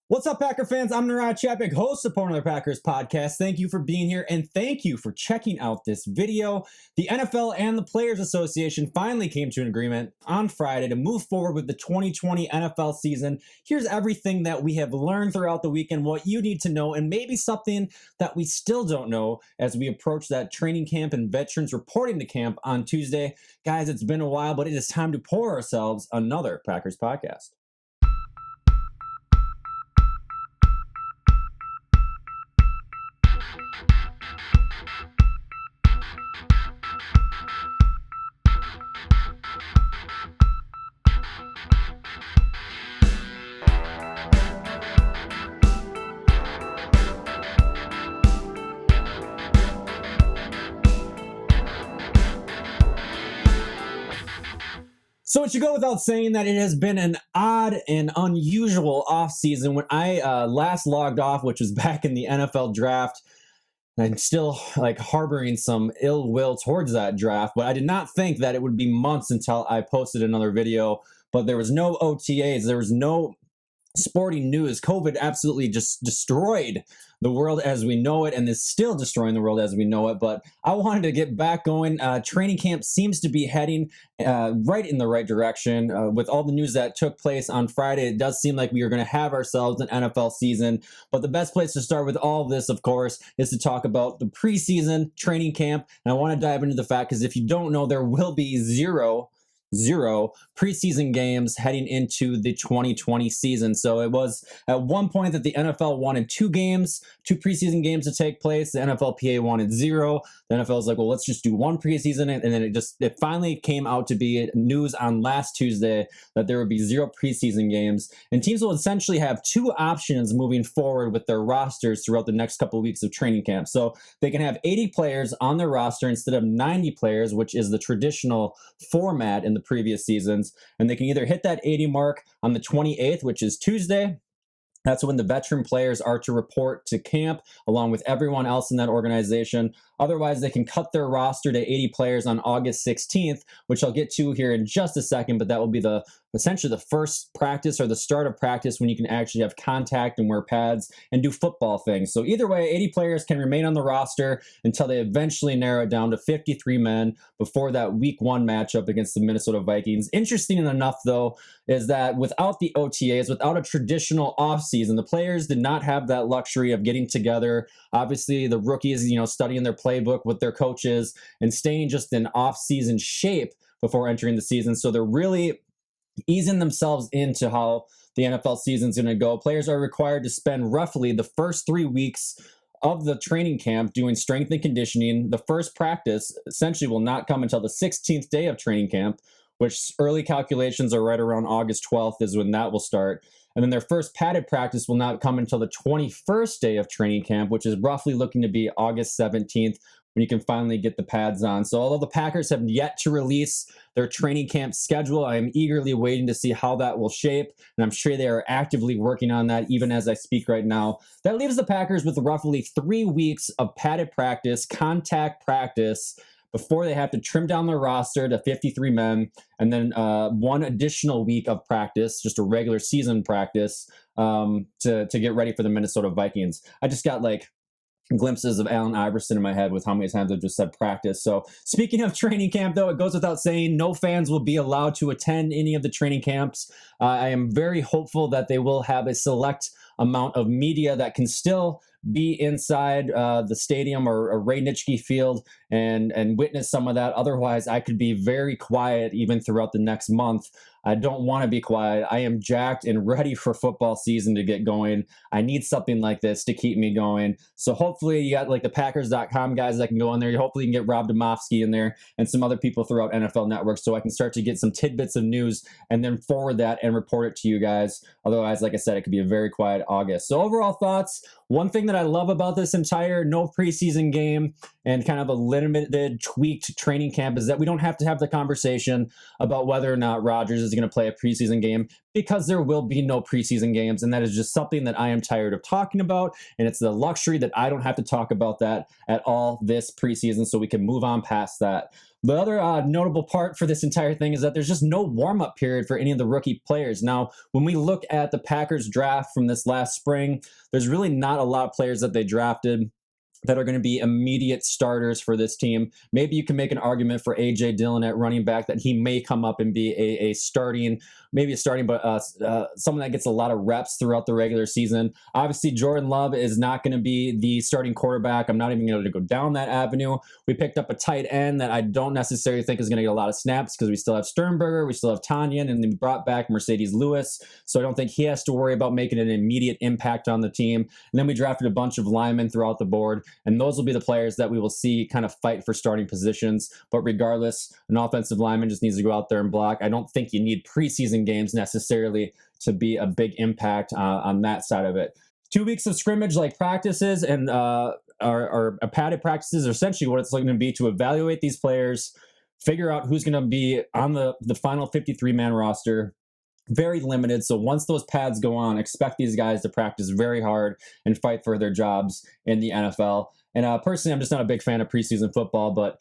What's up, Packer fans? I'm Narad Chapik, host of Porn of the Packers podcast. Thank you for being here, and thank you for checking out this video. The NFL and the Players Association finally came to an agreement on Friday to move forward with the 2020 NFL season. Here's everything that we have learned throughout the weekend, what you need to know, and maybe something that we still don't know as we approach that training camp and veterans reporting to camp on Tuesday. Guys, it's been a while, but it is time to pour ourselves another Packers podcast. So it should go without saying that it has been an odd and unusual offseason. When I last logged off, which was back in the NFL draft, I'm still harboring some ill will towards that draft, but I did not think that it would be months until I posted another video. But there was no OTAs, there was no sporting news. COVID absolutely just destroyed the world as we know it, and is still destroying the world as we know it. But I wanted to get back going. Training camp seems to be heading right in the right direction. With all the news that took place on Friday, it does seem like we are going to have ourselves an NFL season. But the best place to start with all of this, of course, is to talk about the preseason training camp. And I want to dive into the fact, because if you don't know, there will be zero preseason games heading into the 2020 season. So it was at one point that the NFL wanted two preseason games to take place. The NFLPA wanted zero. The NFL was like, well, let's just do one preseason. And then it finally came out to be news on last Tuesday that there would be zero preseason games. And teams will essentially have two options moving forward with their rosters throughout the next couple of weeks of training camp. So they can have 80 players on their roster instead of 90 players, which is the traditional format in the previous seasons. And they can either hit that 80 mark on the 28th, which is Tuesday. That's when the veteran players are to report to camp along with everyone else in that organization. Otherwise, they can cut their roster to 80 players on August 16th, which I'll get to here in just a second, but that will be essentially the first practice or the start of practice when you can actually have contact and wear pads and do football things. So either way, 80 players can remain on the roster until they eventually narrow it down to 53 men before that week one matchup against the Minnesota Vikings. Interesting enough, though, is that without the OTAs, without a traditional offseason, the players did not have that luxury of getting together. Obviously, the rookies, studying their playbook with their coaches and staying just in off-season shape before entering the season. So they're really easing themselves into how the NFL season is going to go. Players are required to spend roughly the first 3 weeks of the training camp doing strength and conditioning. The first practice essentially will not come until the 16th day of training camp, which early calculations are right around August 12th is when that will start. And then their first padded practice will not come until the 21st day of training camp, which is roughly looking to be August 17th, when you can finally get the pads on. So although the Packers have yet to release their training camp schedule, I am eagerly waiting to see how that will shape. And I'm sure they are actively working on that even as I speak right now. That leaves the Packers with roughly 3 weeks of padded practice, contact practice, before they have to trim down their roster to 53 men, and then one additional week of practice, just a regular season practice, to get ready for the Minnesota Vikings. I just got glimpses of Allen Iverson in my head with how many times I've just said practice. So speaking of training camp, though, it goes without saying, no fans will be allowed to attend any of the training camps. I am very hopeful that they will have a select amount of media that can still be inside the stadium or Ray Nitschke Field and witness some of that. Otherwise, I could be very quiet even throughout the next month. I don't want to be quiet. I am jacked and ready for football season to get going. I need something like this to keep me going. So hopefully you got the Packers.com guys that can go in there. Hopefully you can get Rob Demovsky in there and some other people throughout NFL Network, so I can start to get some tidbits of news and then forward that and report it to you guys. Otherwise, like I said, it could be a very quiet August. So overall thoughts, one thing that I love about this entire no preseason game and kind of a limited tweaked training camp is that we don't have to have the conversation about whether or not Rodgers is going to play a preseason game, because there will be no preseason games. And that is just something that I am tired of talking about. And it's the luxury that I don't have to talk about that at all this preseason, so we can move on past that. The other notable part for this entire thing is that there's just no warm up period for any of the rookie players. Now, when we look at the Packers draft from this last spring, there's really not a lot of players that they drafted that are going to be immediate starters for this team. Maybe you can make an argument for A.J. Dillon at running back that he may come up and be a starting, maybe a starting, but someone that gets a lot of reps throughout the regular season. Obviously, Jordan Love is not going to be the starting quarterback. I'm not even going to go down that avenue. We picked up a tight end that I don't necessarily think is going to get a lot of snaps because we still have Sternberger, we still have Tanyan, and then brought back Mercedes Lewis. So I don't think he has to worry about making an immediate impact on the team. And then we drafted a bunch of linemen throughout the board. And those will be the players that we will see kind of fight for starting positions. But regardless, an offensive lineman just needs to go out there and block. I don't think you need preseason games necessarily to be a big impact on that side of it. 2 weeks of scrimmage like practices and our padded practices are essentially what it's going to be to evaluate these players, figure out who's going to be on the final 53-man roster. Very limited. So once those pads go on, expect these guys to practice very hard and fight for their jobs in the NFL. And personally, I'm just not a big fan of preseason football, but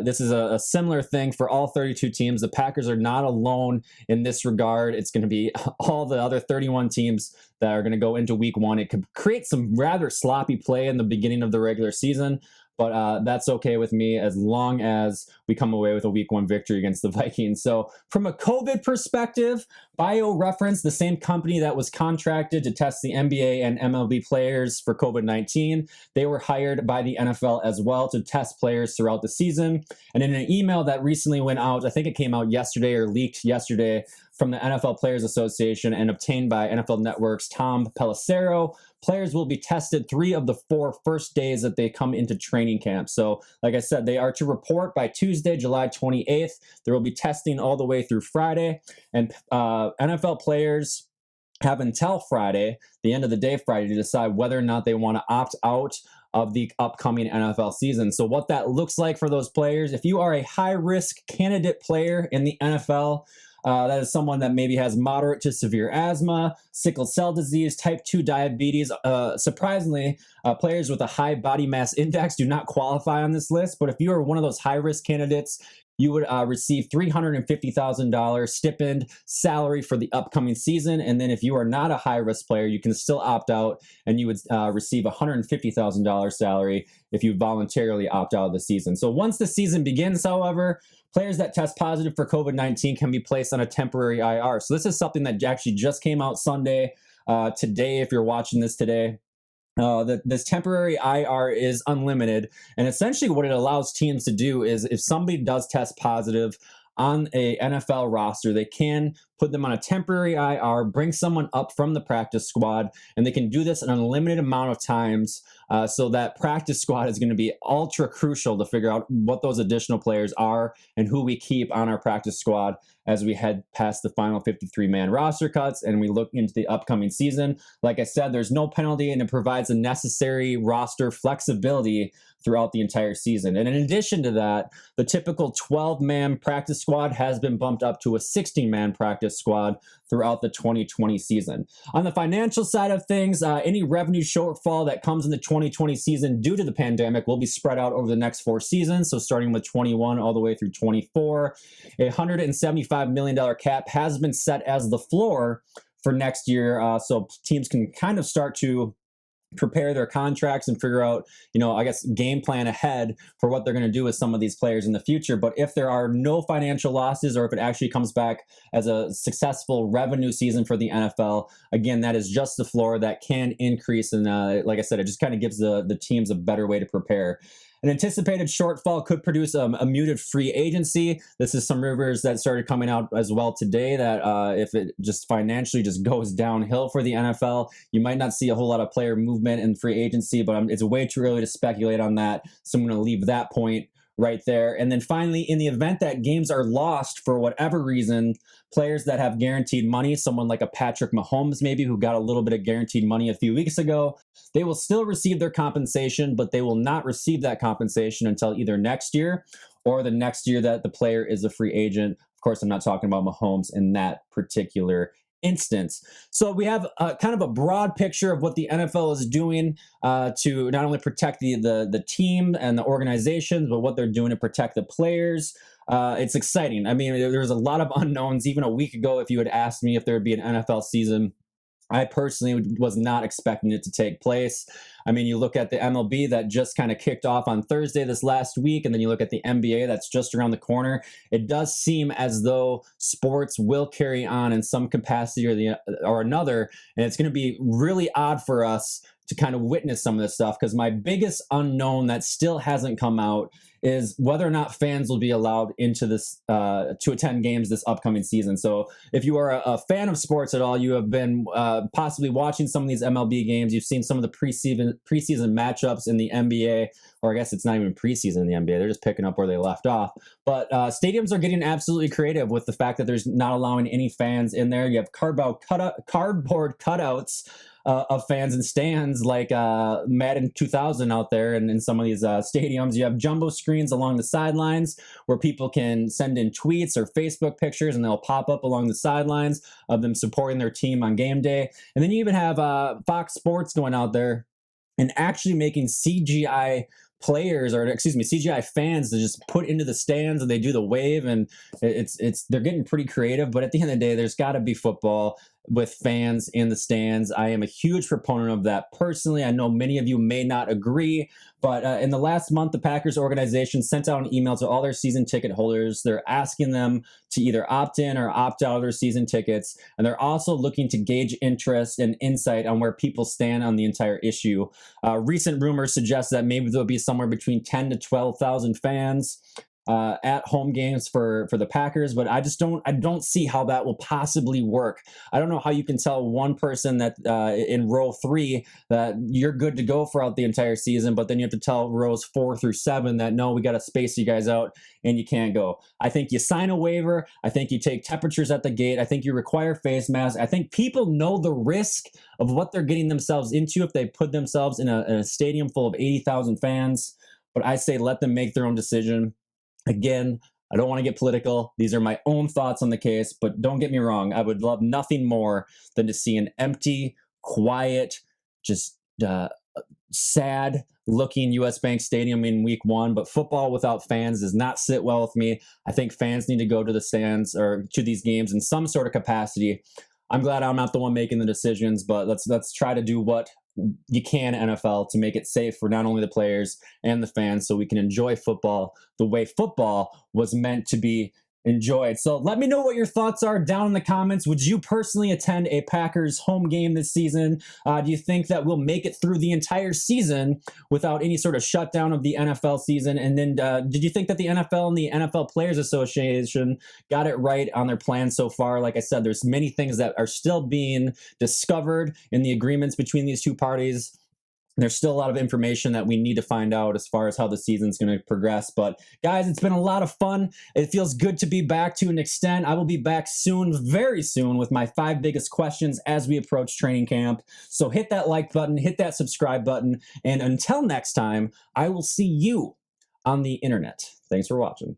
this is a similar thing for all 32 teams. The Packers are not alone in this regard. It's going to be all the other 31 teams that are going to go into week one. It could create some rather sloppy play in the beginning of the regular season, but that's okay with me as long as we come away with a week one victory against the Vikings. So from a COVID perspective, BioReference, the same company that was contracted to test the NBA and MLB players for COVID-19, they were hired by the NFL as well to test players throughout the season. And in an email that recently went out, I think it came out yesterday or leaked yesterday from the NFL Players Association and obtained by NFL Network's Tom Pelissero, players will be tested 3 of the 4 first days that they come into training camp. So, like I said, they are to report by Tuesday, July 28th. There will be testing all the way through Friday. And NFL players have until Friday, the end of the day Friday, to decide whether or not they want to opt out of the upcoming NFL season. So what that looks like for those players, if you are a high-risk candidate player in the NFL, that is someone that maybe has moderate to severe asthma, sickle cell disease, type 2 diabetes. Surprisingly, players with a high body mass index do not qualify on this list. But if you are one of those high-risk candidates, you would receive $350,000 stipend salary for the upcoming season. And then if you are not a high-risk player, you can still opt out and you would receive $150,000 salary if you voluntarily opt out of the season. So once the season begins, however, players that test positive for COVID-19 can be placed on a temporary IR. So this is something that actually just came out Sunday, today, if you're watching this today. This temporary IR is unlimited. And essentially what it allows teams to do is if somebody does test positive on a NFL roster, they can put them on a temporary IR, bring someone up from the practice squad, and they can do this an unlimited amount of times. So that practice squad is going to be ultra crucial to figure out what those additional players are and who we keep on our practice squad as we head past the final 53-man roster cuts and we look into the upcoming season. Like I said, there's no penalty and it provides a necessary roster flexibility throughout the entire season. And in addition to that, the typical 12-man practice squad has been bumped up to a 16-man practice squad throughout the 2020 season. On the financial side of things, any revenue shortfall that comes in the 2020 season due to the pandemic will be spread out over the next 4 seasons. So starting with 21 all the way through 24, a $175 million cap has been set as the floor for next year. So teams can kind of start to prepare their contracts and figure out, I guess, game plan ahead for what they're going to do with some of these players in the future. But if there are no financial losses or if it actually comes back as a successful revenue season for the NFL, again, that is just the floor that can increase. And like I said, it just kind of gives the teams a better way to prepare. An anticipated shortfall could produce a muted free agency. This is some rumors that started coming out as well today that if it just financially just goes downhill for the NFL, you might not see a whole lot of player movement in free agency, but it's way too early to speculate on that. So I'm going to leave that point right there. And then finally, in the event that games are lost for whatever reason, players that have guaranteed money, someone like a Patrick Mahomes maybe who got a little bit of guaranteed money a few weeks ago, they will still receive their compensation, but they will not receive that compensation until either next year or the next year that the player is a free agent. Of course, I'm not talking about Mahomes in that particular instance. So we have kind of a broad picture of what the NFL is doing to not only protect the team and the organizations, but what they're doing to protect the players. It's exciting. I mean, there's a lot of unknowns. Even a week ago, if you had asked me if there would be an NFL season, I personally was not expecting it to take place. I mean, you look at the MLB that just kind of kicked off on Thursday this last week, and then you look at the NBA that's just around the corner. It does seem as though sports will carry on in some capacity or another, and it's going to be really odd for us to kind of witness some of this stuff, because my biggest unknown that still hasn't come out is whether or not fans will be allowed into this to attend games this upcoming season. So if you are a fan of sports at all, you have been possibly watching some of these MLB games. You've seen some of the preseason matchups in the NBA, or I guess it's not even preseason in the NBA. They're just picking up where they left off. But stadiums are getting absolutely creative with the fact that there's not allowing any fans in there. You have cardboard cutouts of fans and stands like Madden 2000 out there, and in some of these stadiums you have jumbo screens along the sidelines where people can send in tweets or Facebook pictures, and they'll pop up along the sidelines of them supporting their team on game day. And then you even have Fox Sports going out there and actually making CGI players, or excuse me, CGI fans to just put into the stands, and they do the wave, and they're getting pretty creative. But at the end of the day, there's got to be football with fans in the stands. I am a huge proponent of that personally. I know many of you may not agree, but in the last month, the Packers organization sent out an email to all their season ticket holders. They're asking them to either opt in or opt out of their season tickets, and they're also looking to gauge interest and insight on where people stand on the entire issue. Recent rumors suggest that maybe there'll be somewhere between 10 to 12,000 fans at home games for the Packers, but I don't see how that will possibly work. I don't know how you can tell one person that in row 3 that you're good to go throughout the entire season, but then you have to tell rows 4 through 7 that no, we got to space you guys out and you can't go. I think you sign a waiver. I think you take temperatures at the gate. I think you require face masks. I think people know the risk of what they're getting themselves into if they put themselves in a stadium full of 80,000 fans. But I say let them make their own decision. Again, I don't want to get political. These are my own thoughts on the case, but don't get me wrong. I would love nothing more than to see an empty, quiet, just sad-looking US Bank Stadium in week 1. But football without fans does not sit well with me. I think fans need to go to the stands or to these games in some sort of capacity. I'm glad I'm not the one making the decisions, but let's try to do what you can, NFL, to make it safe for not only the players and the fans, so we can enjoy football the way football was meant to be enjoyed. So let me know what your thoughts are down in the comments. Would you personally attend a Packers home game this season? Do you think that we'll make it through the entire season without any sort of shutdown of the NFL season? And then did you think that the NFL and the NFL Players Association got it right on their plan so far? Like I said, there's many things that are still being discovered in the agreements between these two parties. There's still a lot of information that we need to find out as far as how the season's going to progress. But guys, it's been a lot of fun. It feels good to be back to an extent. I will be back soon, very soon, with my 5 biggest questions as we approach training camp. So hit that like button, hit that subscribe button. And until next time, I will see you on the internet. Thanks for watching.